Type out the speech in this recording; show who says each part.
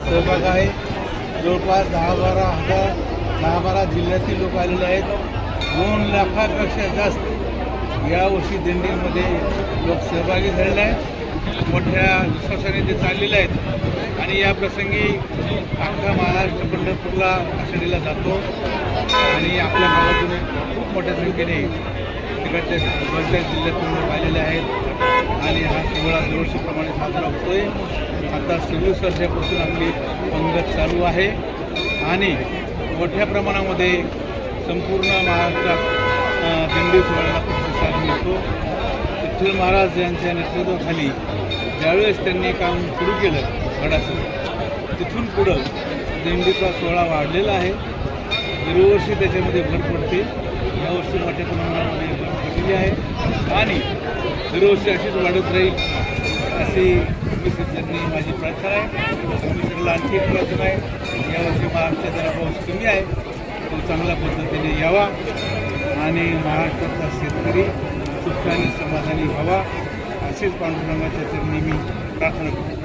Speaker 1: सहभाग आहे. जवळपास 10-12 जिल्ह्यातील लोक आलेले आहेत. 2 लाखापेक्षा जास्त यावर्षी दिंडीमध्ये लोक सहभागी झालेले आहेत. मोठ्या विश्वासाने ते चाललेले आहेत आणि या प्रसंगी अख्खा महाराष्ट्र पंढरपूरला आषाढीला जातो आणि आपल्या गावातून खूप मोठ्या संख्येने तिकडच्या जिल्ह्यातून लोक आलेले आहेत आणि हा सोहळा दरवर्षीप्रमाणे साजरा होतोय. आता 26 वर्षापासून आपली पंगत चालू आहे आणि मोठ्या प्रमाणामध्ये संपूर्ण महाराष्ट्रात दिंडी सोहळ्याला प्रतिसाद मिळतो. विठ्ठल महाराज यांच्या नेतृत्वाखाली ज्यावेळेस त्यांनी काम सुरू केलं गडाचं, तिथून पुढं दिंडीचा सोहळा वाढलेला आहे. दरवर्षी त्याच्यामध्ये भर पडते. यावर्षी मोठ्या प्रमाणामध्ये भर पडलेली आहे आणि दरवर्षी अशीच वाढत राहील अशी मिसेसनी माझी प्रार्थना आहे. मिसेसला आणखी एक प्रार्थना आहे, यावर्षी महाराष्ट्रात जरा पाऊस कमी आहे, तो चांगल्या पद्धतीने यावा आणि महाराष्ट्रातला शेतकरी सुखाने समाधानी व्हावा असेच पांडुरंगाच्या चरणी मी प्रार्थना करतो.